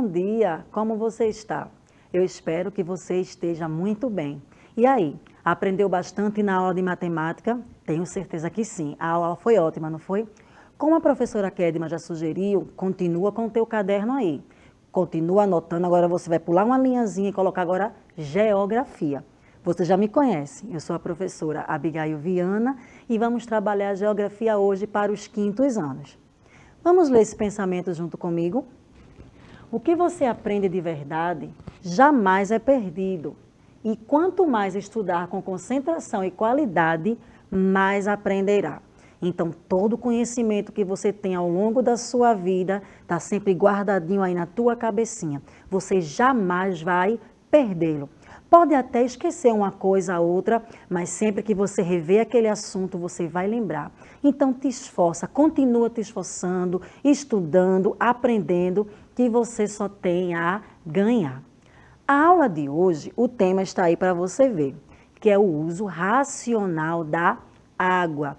bom dia, como você está? Eu espero que você esteja muito bem. E aí, aprendeu bastante na aula de matemática? Tenho certeza que sim, a aula foi ótima, não foi? Como a professora Kedma já sugeriu, continua com o teu caderno aí. Continua anotando, agora você vai pular uma linhazinha e colocar agora geografia. Você já me conhece, eu sou a professora Abigail Viana e vamos trabalhar a geografia hoje para os 5º anos. Vamos ler esse pensamento junto comigo? O que você aprende de verdade jamais é perdido. E quanto mais estudar com concentração e qualidade, mais aprenderá. Então, todo conhecimento que você tem ao longo da sua vida está sempre guardadinho aí na tua cabecinha. Você jamais vai perdê-lo. Pode até esquecer uma coisa ou outra, mas sempre que você rever aquele assunto, você vai lembrar. Então, te esforça, continua te esforçando, estudando, aprendendo, que você só tem a ganhar. A aula de hoje, o tema está aí para você ver, que é o uso racional da água.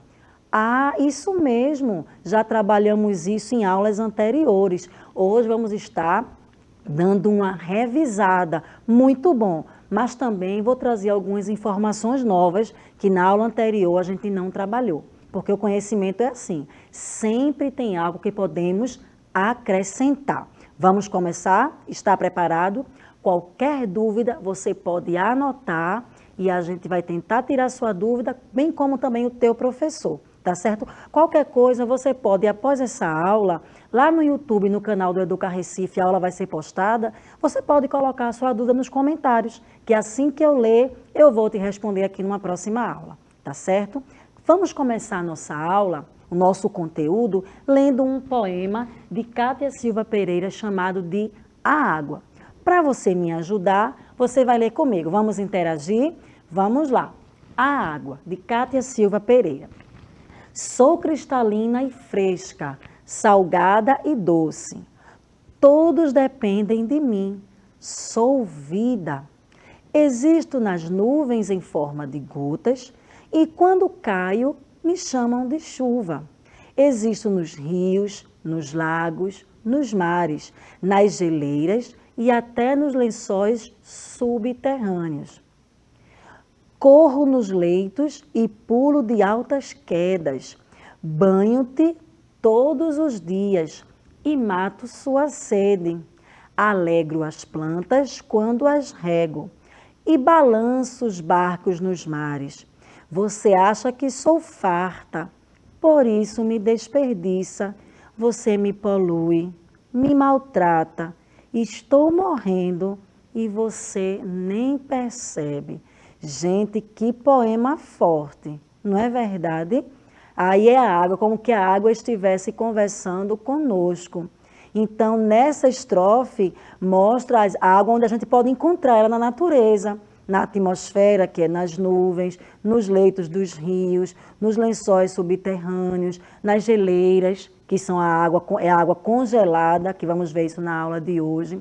Ah, isso mesmo, já trabalhamos isso em aulas anteriores. Hoje vamos estar dando uma revisada, muito bom, mas também vou trazer algumas informações novas que na aula anterior a gente não trabalhou, porque o conhecimento é assim, sempre tem algo que podemos acrescentar. Vamos começar? Está preparado? Qualquer dúvida você pode anotar e a gente vai tentar tirar sua dúvida, bem como também o teu professor. Tá certo? Qualquer coisa você pode, após essa aula, lá no YouTube, no canal do Educa Recife, a aula vai ser postada, você pode colocar a sua dúvida nos comentários, que assim que eu ler, eu vou te responder aqui numa próxima aula, tá certo? Vamos começar a nossa aula, o nosso conteúdo, lendo um poema de Cátia Silva Pereira chamado de A Água. Para você me ajudar, você vai ler comigo. Vamos interagir? Vamos lá. A Água, de Cátia Silva Pereira. Sou cristalina e fresca, salgada e doce. Todos dependem de mim. Sou vida. Existo nas nuvens em forma de gotas e quando caio, me chamam de chuva. Existo nos rios, nos lagos, nos mares, nas geleiras e até nos lençóis subterrâneos. Corro nos leitos e pulo de altas quedas. Banho-te todos os dias e mato sua sede. Alegro as plantas quando as rego e balanço os barcos nos mares. Você acha que sou farta, por isso me desperdiça. Você me polui, me maltrata. Estou morrendo e você nem percebe. Gente, que poema forte, não é verdade? Aí é a água, como que a água estivesse conversando conosco. Então, nessa estrofe, mostra a água onde a gente pode encontrar ela na natureza, na atmosfera, que é nas nuvens, nos leitos dos rios, nos lençóis subterrâneos, nas geleiras, que são é a água congelada, que vamos ver isso na aula de hoje.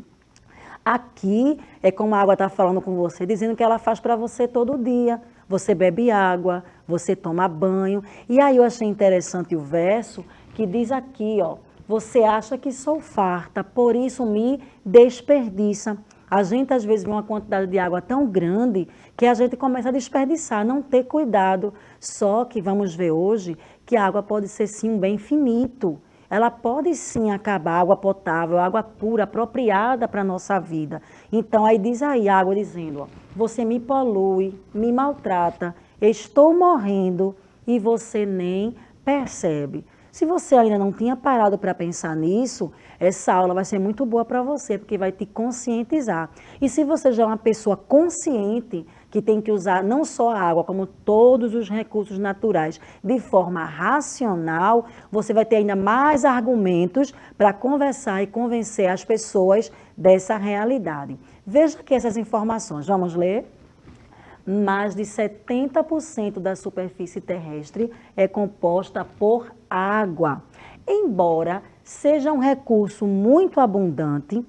Aqui é como a água está falando com você, dizendo que ela faz para você todo dia. Você bebe água, você toma banho. E aí eu achei interessante o verso que diz aqui, ó, você acha que sou farta, por isso me desperdiça. A gente às vezes vê uma quantidade de água tão grande que a gente começa a desperdiçar, não ter cuidado. Só que vamos ver hoje que a água pode ser sim um bem finito. Ela pode sim acabar, água potável, água pura, apropriada para a nossa vida. Então, aí diz aí a água dizendo, ó, você me polui, me maltrata, estou morrendo e você nem percebe. Se você ainda não tinha parado para pensar nisso, essa aula vai ser muito boa para você, porque vai te conscientizar. E se você já é uma pessoa consciente, que tem que usar não só a água, como todos os recursos naturais de forma racional, você vai ter ainda mais argumentos para conversar e convencer as pessoas dessa realidade. Veja aqui essas informações, vamos ler? Mais de 70% da superfície terrestre é composta por água. Embora seja um recurso muito abundante,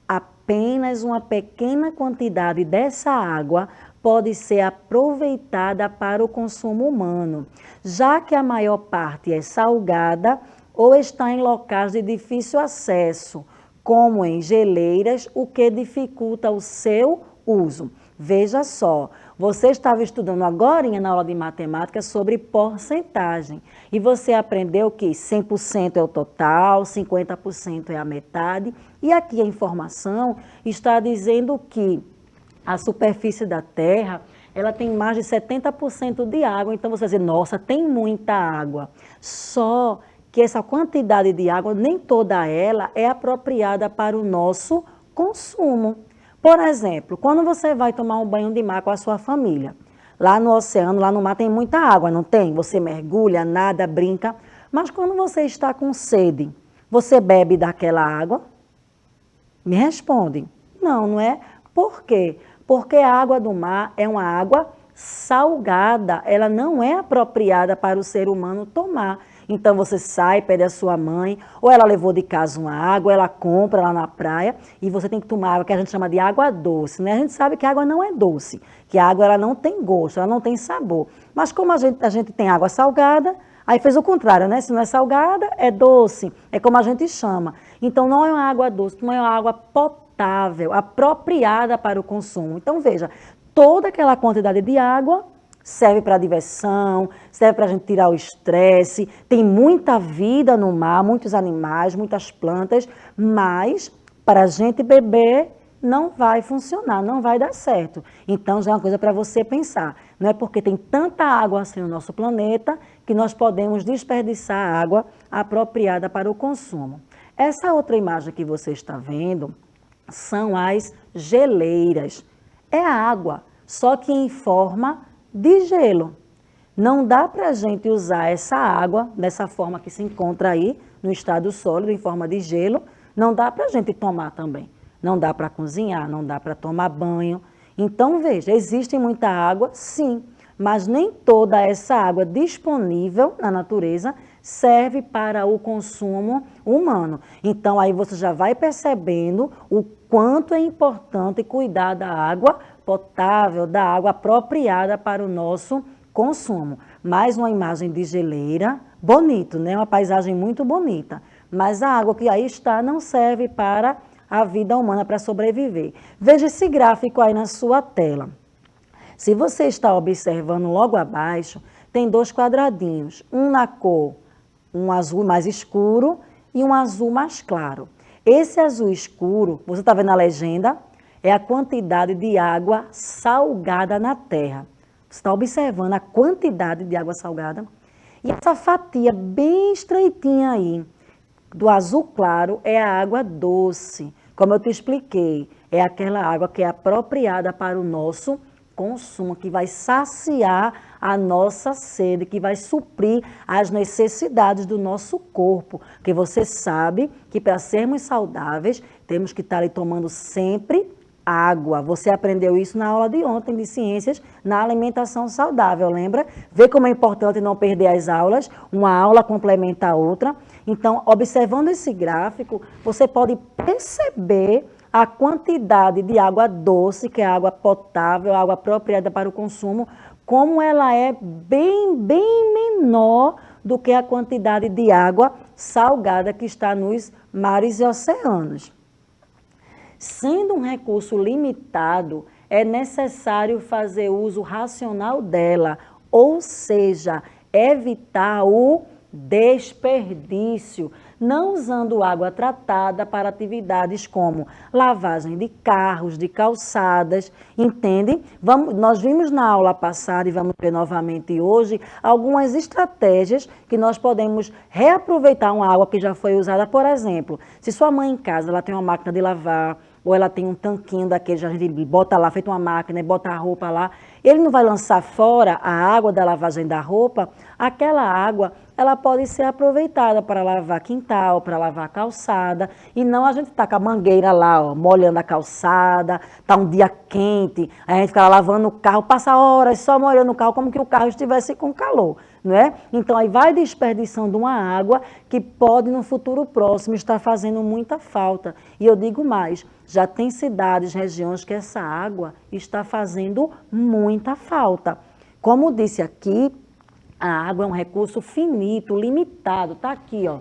apenas uma pequena quantidade dessa água pode ser aproveitada para o consumo humano, já que a maior parte é salgada ou está em locais de difícil acesso, como em geleiras, o que dificulta o seu uso. Veja só, você estava estudando agora na aula de matemática sobre porcentagem e você aprendeu que 100% é o total, 50% é a metade e aqui a informação está dizendo que a superfície da Terra ela tem mais de 70% de água, então você vai dizer, nossa, tem muita água. Só que essa quantidade de água, nem toda ela é apropriada para o nosso consumo. Por exemplo, quando você vai tomar um banho de mar com a sua família, lá no oceano, lá no mar tem muita água, não tem? Você mergulha, nada, brinca, mas quando você está com sede, você bebe daquela água? Me responde. Não, não é? Por quê? Porque a água do mar é uma água salgada, ela não é apropriada para o ser humano tomar. Então você sai, pede a sua mãe, ou ela levou de casa uma água, ela compra lá na praia e você tem que tomar água que a gente chama de água doce, né? A gente sabe que a água não é doce, que a água ela não tem gosto, ela não tem sabor. Mas como a gente tem água salgada, aí fez o contrário, né? Se não é salgada, é doce, é como a gente chama. Então não é uma água doce, não é uma água potável, apropriada para o consumo. Então veja, toda aquela quantidade de água serve para diversão, serve para a gente tirar o estresse, tem muita vida no mar, muitos animais, muitas plantas, mas para a gente beber não vai funcionar, não vai dar certo. Então já é uma coisa para você pensar, não é porque tem tanta água assim no nosso planeta que nós podemos desperdiçar água apropriada para o consumo. Essa outra imagem que você está vendo são as geleiras, é a água, só que em forma de gelo. Não dá para a gente usar essa água dessa forma que se encontra aí, no estado sólido, em forma de gelo, não dá para a gente tomar também. Não dá para cozinhar, não dá para tomar banho. Então, veja, existe muita água, sim, mas nem toda essa água disponível na natureza serve para o consumo humano. Então, aí você já vai percebendo o quanto é importante cuidar da água potável, da água apropriada para o nosso consumo. Mais uma imagem de geleira, bonito, né? Uma paisagem muito bonita. Mas a água que aí está não serve para a vida humana, para sobreviver. Veja esse gráfico aí na sua tela. Se você está observando logo abaixo, tem dois quadradinhos, um na cor, um azul mais escuro e um azul mais claro. Esse azul escuro, você está vendo a legenda? É a quantidade de água salgada na Terra. Você está observando a quantidade de água salgada? E essa fatia bem estreitinha aí, do azul claro, é a água doce. Como eu te expliquei, é aquela água que é apropriada para o nosso consumo, que vai saciar a nossa sede, que vai suprir as necessidades do nosso corpo. Porque você sabe que para sermos saudáveis, temos que estar ali tomando sempre água. Você aprendeu isso na aula de ontem de ciências na alimentação saudável, lembra? Vê como é importante não perder as aulas, uma aula complementa a outra. Então, observando esse gráfico, você pode perceber a quantidade de água doce, que é água potável, água apropriada para o consumo, como ela é bem menor do que a quantidade de água salgada que está nos mares e oceanos. Sendo um recurso limitado, é necessário fazer uso racional dela, ou seja, evitar o desperdício, não usando água tratada para atividades como lavagem de carros, de calçadas, entende? Nós vimos na aula passada e vamos ver novamente hoje algumas estratégias que nós podemos reaproveitar uma água que já foi usada. Por exemplo, se sua mãe em casa ela tem uma máquina de lavar, ou ela tem um tanquinho daquele, a gente bota lá, feito uma máquina, e bota a roupa lá, ele não vai lançar fora a água da lavagem da roupa, aquela água, ela pode ser aproveitada para lavar quintal, para lavar calçada, e não a gente tá com a mangueira lá, ó, molhando a calçada, tá um dia quente, aí a gente fica lavando o carro, passa horas só molhando o carro, como que o carro estivesse com calor, não é? Então aí vai desperdiçando uma água que pode no futuro próximo estar fazendo muita falta. E eu digo mais, já tem cidades, regiões que essa água está fazendo muita falta. Como disse aqui, a água é um recurso finito, limitado, está aqui, ó.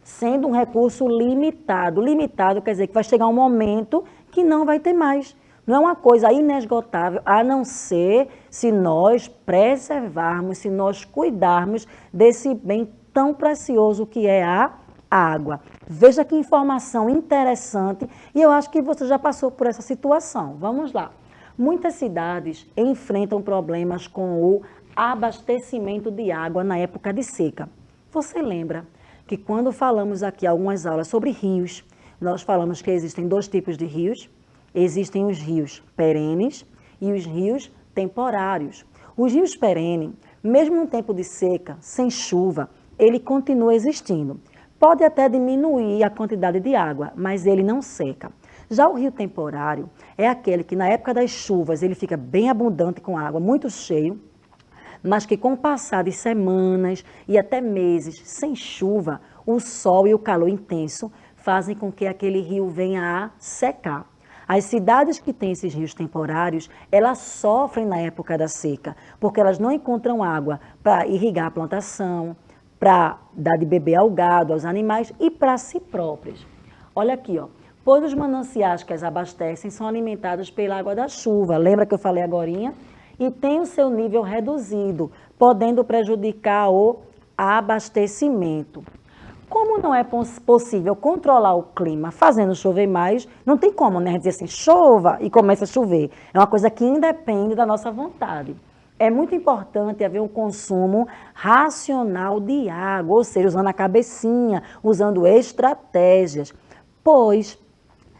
sendo um recurso limitado. Limitado quer dizer que vai chegar um momento que não vai ter mais. Não é uma coisa inesgotável, a não ser se nós preservarmos, se nós cuidarmos desse bem tão precioso que é a água. Veja que informação interessante e eu acho que você já passou por essa situação. Vamos lá. Muitas cidades enfrentam problemas com o abastecimento de água na época de seca. Você lembra que quando falamos aqui algumas aulas sobre rios, nós falamos que existem dois tipos de rios? Existem os rios perenes e os rios temporários. Os rios perenes, mesmo em tempo de seca, sem chuva, ele continua existindo. Pode até diminuir a quantidade de água, mas ele não seca. Já o rio temporário é aquele que na época das chuvas ele fica bem abundante com água, muito cheio, mas que com o passar de semanas e até meses sem chuva, o sol e o calor intenso fazem com que aquele rio venha a secar. As cidades que têm esses rios temporários, elas sofrem na época da seca, porque elas não encontram água para irrigar a plantação, para dar de beber ao gado, aos animais e para si próprias. Olha aqui, ó. Pois os mananciais que as abastecem são alimentados pela água da chuva, lembra que eu falei agorinha? E tem o seu nível reduzido, podendo prejudicar o abastecimento. Como não é possível controlar o clima fazendo chover mais, não tem como, né? Dizer assim, chova e começa a chover. É uma coisa que independe da nossa vontade. É muito importante haver um consumo racional de água, ou seja, usando a cabecinha, usando estratégias. Pois,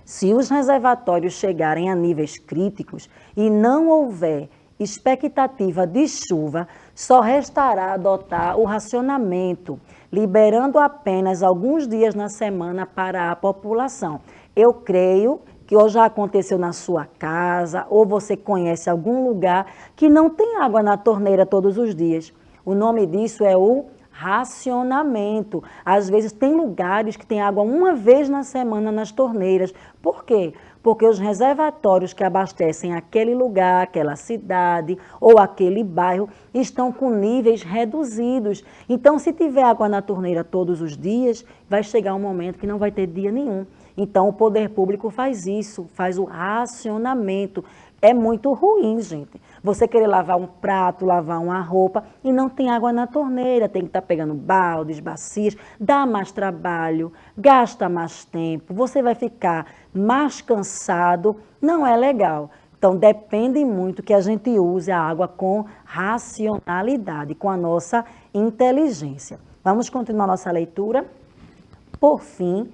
se os reservatórios chegarem a níveis críticos e não houver expectativa de chuva, só restará adotar o racionamento, liberando apenas alguns dias na semana para a população. Eu creio que ou já aconteceu na sua casa, ou você conhece algum lugar que não tem água na torneira todos os dias. O nome disso é o racionamento. Às vezes tem lugares que tem água uma vez na semana nas torneiras. Por quê? Porque os reservatórios que abastecem aquele lugar, aquela cidade ou aquele bairro estão com níveis reduzidos. Então, se tiver água na torneira todos os dias, vai chegar um momento que não vai ter dia nenhum. Então, o poder público faz isso, faz o racionamento. É muito ruim, gente. Você querer lavar um prato, lavar uma roupa e não tem água na torneira, tem que estar pegando baldes, bacias, dá mais trabalho, gasta mais tempo, você vai ficar mais cansado, não é legal. Então, depende muito que a gente use a água com racionalidade, com a nossa inteligência. Vamos continuar nossa leitura? Por fim,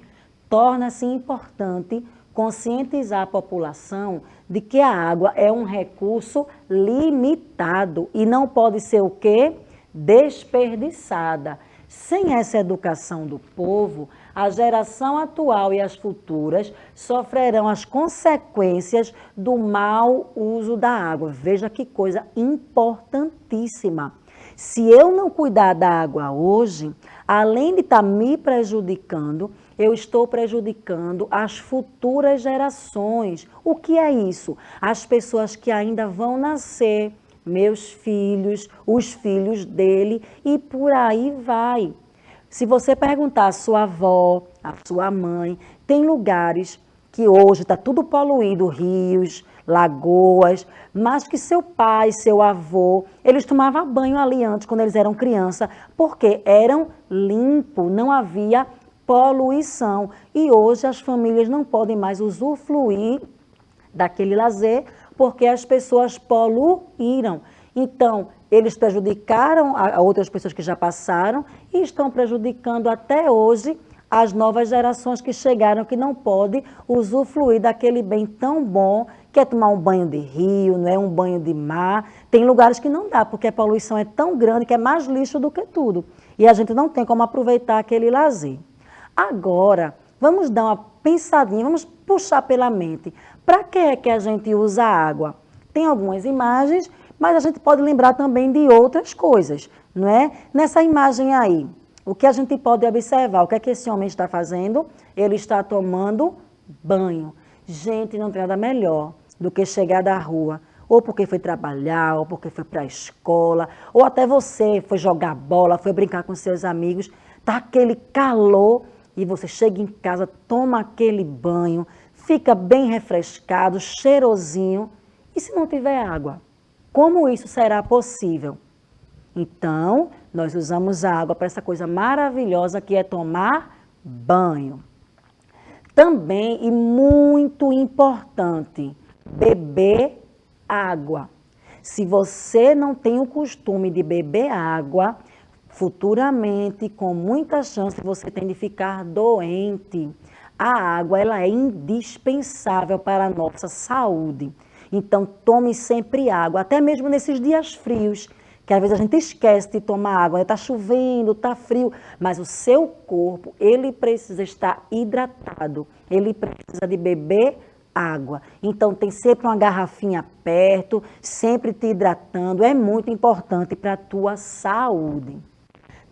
torna-se importante conscientizar a população de que a água é um recurso limitado e não pode ser o quê? Desperdiçada. Sem essa educação do povo, a geração atual e as futuras sofrerão as consequências do mau uso da água. Veja que coisa importantíssima. Se eu não cuidar da água hoje, além de estar me prejudicando, eu estou prejudicando as futuras gerações. O que é isso? As pessoas que ainda vão nascer, meus filhos, os filhos dele e por aí vai. Se você perguntar à sua avó, à sua mãe, tem lugares que hoje está tudo poluído, rios, lagoas, mas que seu pai, seu avô, eles tomavam banho ali antes, quando eles eram criança, porque eram limpos, não havia poluição. E hoje as famílias não podem mais usufruir daquele lazer, porque as pessoas poluíram. Então, eles prejudicaram a outras pessoas que já passaram e estão prejudicando até hoje as novas gerações que chegaram, que não podem usufruir daquele bem tão bom, que é tomar um banho de rio, não é um banho de mar. Tem lugares que não dá, porque a poluição é tão grande que é mais lixo do que tudo. E a gente não tem como aproveitar aquele lazer. Agora, vamos dar uma pensadinha, vamos puxar pela mente. Para que é que a gente usa água? Tem algumas imagens, mas a gente pode lembrar também de outras coisas, não é? Nessa imagem aí, o que a gente pode observar? O que é que esse homem está fazendo? Ele está tomando banho. Gente, não tem nada melhor do que chegar da rua, ou porque foi trabalhar, ou porque foi para a escola, ou até você foi jogar bola, foi brincar com seus amigos, tá aquele calor, e você chega em casa, toma aquele banho, fica bem refrescado, cheirosinho. E se não tiver água? Como isso será possível? Então, nós usamos a água para essa coisa maravilhosa que é tomar banho. Também, e muito importante, beber água. Se você não tem o costume de beber água, futuramente, com muita chance, você tem de ficar doente. A água, ela é indispensável para a nossa saúde. Então, tome sempre água, até mesmo nesses dias frios, que às vezes a gente esquece de tomar água, está chovendo, está frio, mas o seu corpo, ele precisa estar hidratado, ele precisa de beber água. Então, tem sempre uma garrafinha perto, sempre te hidratando, é muito importante para a tua saúde.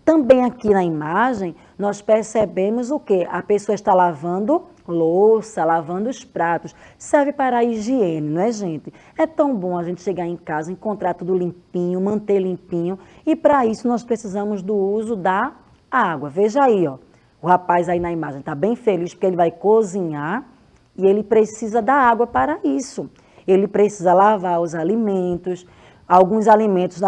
Também aqui na imagem, nós percebemos o quê? A pessoa está lavando louça, lavando os pratos. Serve para a higiene, não é, gente? É tão bom a gente chegar em casa, encontrar tudo limpinho, manter limpinho. E para isso nós precisamos do uso da água. Veja aí, ó. O rapaz aí na imagem está bem feliz porque ele vai cozinhar e ele precisa da água para isso. Ele precisa lavar os alimentos. Alguns alimentos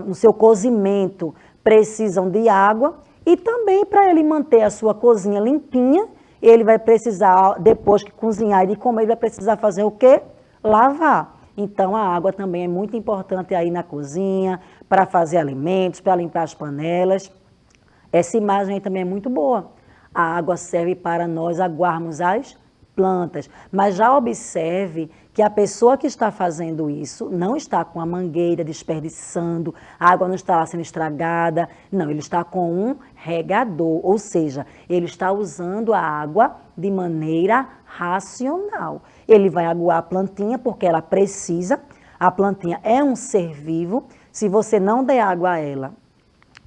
no seu cozimento precisam de água e também para ele manter a sua cozinha limpinha, ele vai precisar, depois que cozinhar e de comer, ele vai precisar fazer o quê? Lavar. Então, a água também é muito importante aí na cozinha, para fazer alimentos, para limpar as panelas. Essa imagem aí também é muito boa. A água serve para nós aguarmos as plantas, mas já observe que a pessoa que está fazendo isso não está com a mangueira desperdiçando, a água não está lá sendo estragada, não, ele está com um regador, ou seja, ele está usando a água de maneira racional. Ele vai aguar a plantinha porque ela precisa, a plantinha é um ser vivo, se você não der água a ela,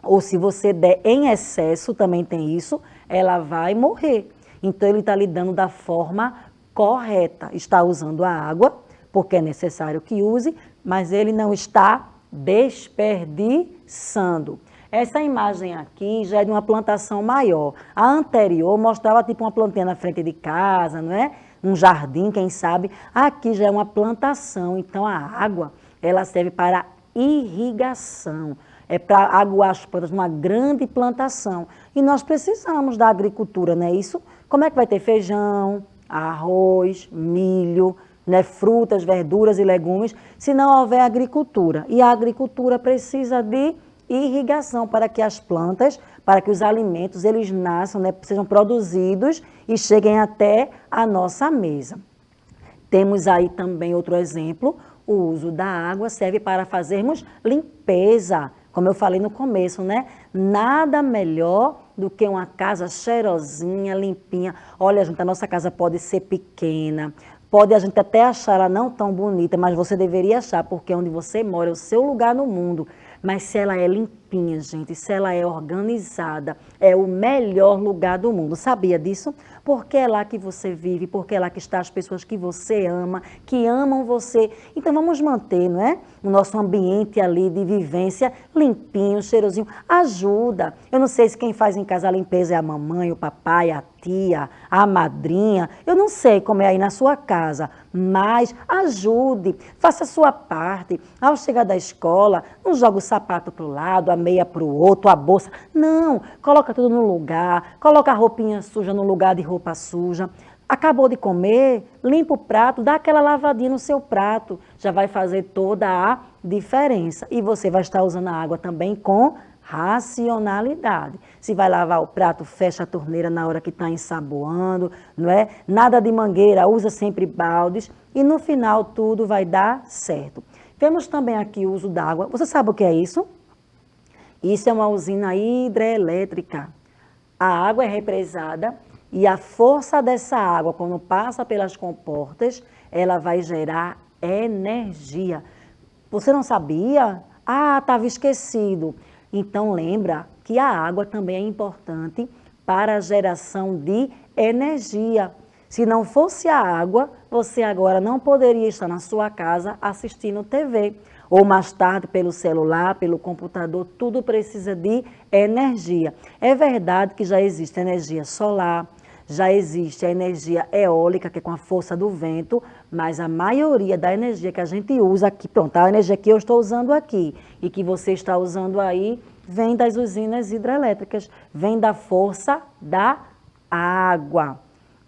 ou se você der em excesso, também tem isso, ela vai morrer. Então, ele está lidando da forma correta. Está usando a água, porque é necessário que use, mas ele não está desperdiçando. Essa imagem aqui já é de uma plantação maior. A anterior mostrava tipo uma plantinha na frente de casa, não é? Um jardim, quem sabe. Aqui já é uma plantação, então a água, ela serve para irrigação. É para aguar as plantas numa grande plantação. E nós precisamos da agricultura, não é isso? Como é que vai ter feijão, arroz, milho, né, frutas, verduras e legumes, se não houver agricultura? E a agricultura precisa de irrigação para que as plantas, para que os alimentos, eles nasçam, né, sejam produzidos e cheguem até a nossa mesa. Temos aí também outro exemplo, o uso da água serve para fazermos limpeza. Como eu falei no começo, né? Nada melhor do que uma casa cheirosinha, limpinha. Olha, gente, a nossa casa pode ser pequena, pode a gente até achar ela não tão bonita, mas você deveria achar, porque onde você mora é o seu lugar no mundo. Mas se ela é limpinha, gente, se ela é organizada, é o melhor lugar do mundo. Sabia disso? Porque é lá que você vive, porque é lá que estão as pessoas que você ama, que amam você. Então vamos manter, não é? O nosso ambiente ali de vivência limpinho, cheirosinho. Ajuda. Eu não sei se quem faz em casa a limpeza é a mamãe, o papai, a tia, a madrinha. Eu não sei como é aí na sua casa, mas ajude, faça a sua parte. Ao chegar da escola, não joga o sapato para o lado, a meia para o outro, a bolsa. Não, coloca tudo no lugar, coloca a roupinha suja no lugar de roupa suja. Acabou de comer, limpa o prato, dá aquela lavadinha no seu prato. Já vai fazer toda a diferença. E você vai estar usando a água também com racionalidade. Se vai lavar o prato, fecha a torneira na hora que está ensaboando, não é? Nada de mangueira, usa sempre baldes e no final tudo vai dar certo. Temos também aqui o uso d'água. Você sabe o que é isso? Isso é uma usina hidrelétrica. A água é represada e a força dessa água, quando passa pelas comportas, ela vai gerar energia. Você não sabia? Ah, estava esquecido. Então, lembra que a água também é importante para a geração de energia. Se não fosse a água, você agora não poderia estar na sua casa assistindo TV. ou mais tarde pelo celular, pelo computador, tudo precisa de energia. É verdade que já existe energia solar, já existe a energia eólica, que é com a força do vento, mas a maioria da energia que a gente usa aqui, pronto, a energia que eu estou usando aqui e que você está usando aí, vem das usinas hidrelétricas, vem da força da água.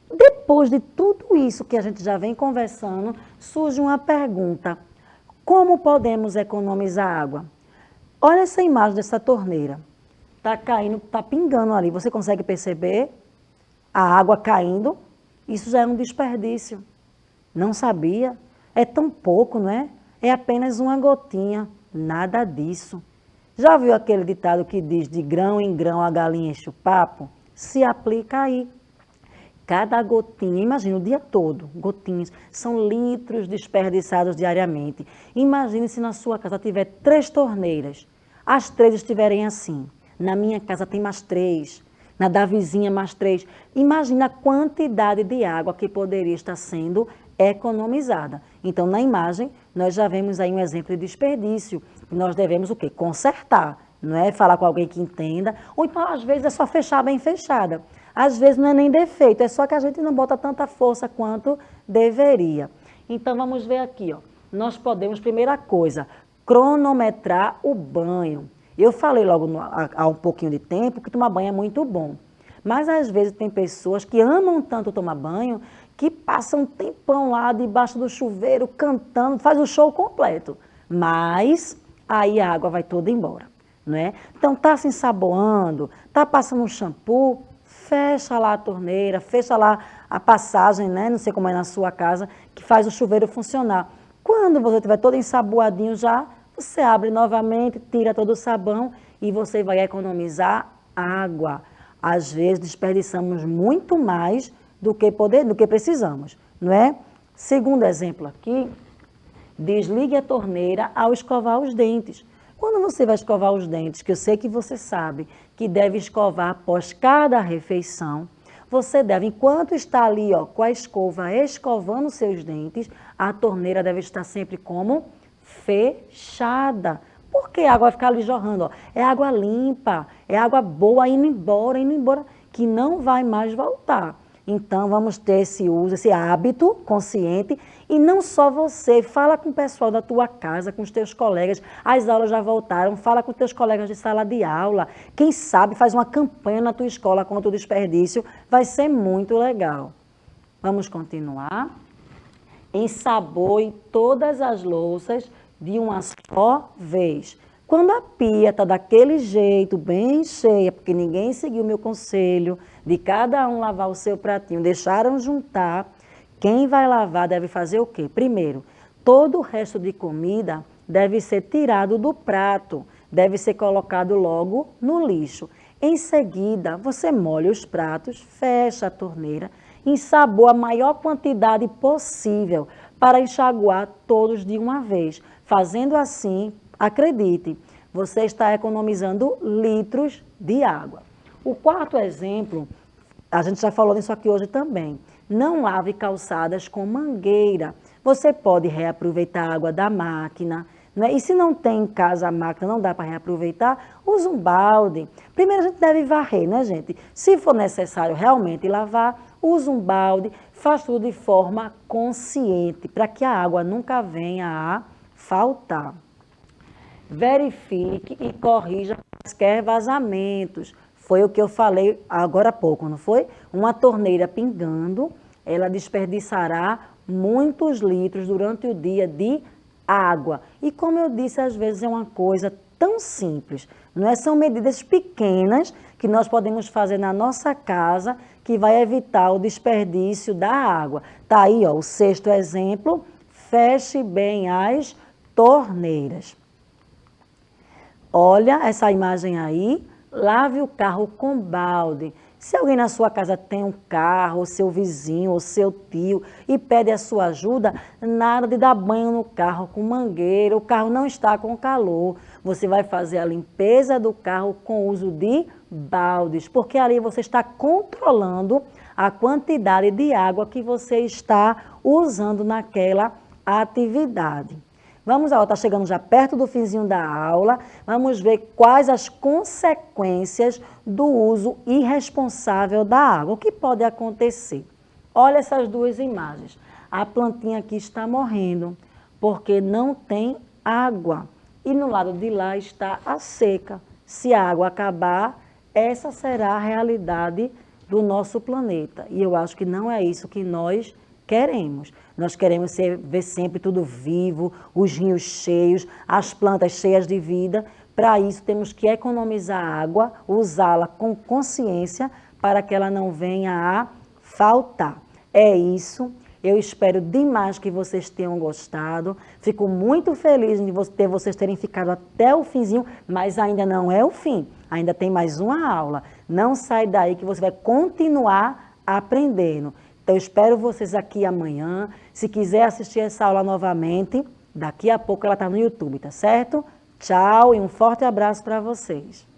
Depois de tudo isso que a gente já vem conversando, surge uma pergunta: como podemos economizar água? Olha essa imagem dessa torneira. Está caindo, está pingando ali. Você consegue perceber a água caindo? Isso já é um desperdício. Não sabia? É tão pouco, não é? É apenas uma gotinha. Nada disso. Já viu aquele ditado que diz: de grão em grão a galinha enche o papo? Se aplica aí. Cada gotinha, imagina o dia todo, gotinhas, são litros desperdiçados diariamente. Imagine se na sua casa tiver 3 torneiras, as 3 estiverem assim. Na minha casa tem mais 3, na da vizinha mais 3. Imagina a quantidade de água que poderia estar sendo economizada. Então, na imagem, nós já vemos aí um exemplo de desperdício. Nós devemos o quê? Consertar, não é falar com alguém que entenda, ou então, às vezes, é só fechar bem fechada. Às vezes não é nem defeito, é só que a gente não bota tanta força quanto deveria. Então, vamos ver aqui, ó. Nós podemos, primeira coisa, cronometrar o banho. Eu falei logo há um pouquinho de tempo que tomar banho é muito bom. Mas, às vezes, tem pessoas que amam tanto tomar banho que passam um tempão lá debaixo do chuveiro, cantando, faz o show completo. Mas, aí a água vai toda embora, não é? Então, tá se ensaboando, tá passando um shampoo, fecha lá a torneira, fecha lá a passagem, né? Não sei como é na sua casa, que faz o chuveiro funcionar. Quando você estiver todo ensaboadinho já, você abre novamente, tira todo o sabão e você vai economizar água. Às vezes desperdiçamos muito mais do que precisamos, não é? Segundo exemplo aqui, desligue a torneira ao escovar os dentes. Quando você vai escovar os dentes, que eu sei que você sabe que deve escovar após cada refeição, você deve, enquanto está ali, ó, com a escova escovando seus dentes, a torneira deve estar sempre como fechada. Porque a água vai ficar ali jorrando, ó. É água limpa, é água boa indo embora, que não vai mais voltar. Então, vamos ter esse uso, esse hábito consciente. E não só você, fala com o pessoal da tua casa, com os teus colegas. As aulas já voltaram, fala com os teus colegas de sala de aula. Quem sabe faz uma campanha na tua escola contra o desperdício. Vai ser muito legal. Vamos continuar. Ensaboe todas as louças de uma só vez. Quando a pia está daquele jeito, bem cheia, porque ninguém seguiu o meu conselho de cada um lavar o seu pratinho, deixaram juntar, quem vai lavar deve fazer o quê? Primeiro, todo o resto de comida deve ser tirado do prato, deve ser colocado logo no lixo. Em seguida, você molha os pratos, fecha a torneira, ensaboa a maior quantidade possível para enxaguar todos de uma vez. Fazendo assim, acredite, você está economizando litros de água. O quarto exemplo, a gente já falou disso aqui hoje também. Não lave calçadas com mangueira. Você pode reaproveitar a água da máquina, né? E se não tem em casa a máquina, não dá para reaproveitar, usa um balde. Primeiro a gente deve varrer, né, gente? Se for necessário realmente lavar, usa um balde, faz tudo de forma consciente, para que a água nunca venha a faltar. Verifique e corrija quaisquer vazamentos. Foi o que eu falei agora há pouco, não foi? Uma torneira pingando, ela desperdiçará muitos litros durante o dia de água. E como eu disse, às vezes é uma coisa tão simples, não é? São medidas pequenas que nós podemos fazer na nossa casa que vai evitar o desperdício da água. Tá aí, ó, o sexto exemplo, feche bem as torneiras. Olha essa imagem aí, lave o carro com balde. Se alguém na sua casa tem um carro, ou seu vizinho, ou seu tio, e pede a sua ajuda, nada de dar banho no carro com mangueira, o carro não está com calor. Você vai fazer a limpeza do carro com o uso de baldes, porque ali você está controlando a quantidade de água que você está usando naquela atividade. Vamos lá, está chegando já perto do finzinho da aula. Vamos ver quais as consequências do uso irresponsável da água. O que pode acontecer? Olha essas duas imagens. A plantinha aqui está morrendo porque não tem água. E no lado de lá está a seca. Se a água acabar, essa será a realidade do nosso planeta. E eu acho que não é isso que nós queremos. Nós queremos ver sempre tudo vivo, os rios cheios, as plantas cheias de vida. Para isso, temos que economizar água, usá-la com consciência para que ela não venha a faltar. É isso. Eu espero demais que vocês tenham gostado. Fico muito feliz de vocês terem ficado até o finzinho, mas ainda não é o fim. Ainda tem mais uma aula. Não sai daí que você vai continuar aprendendo. Então, eu espero vocês aqui amanhã. Se quiser assistir essa aula novamente, daqui a pouco ela está no YouTube, tá certo? Tchau e um forte abraço para vocês.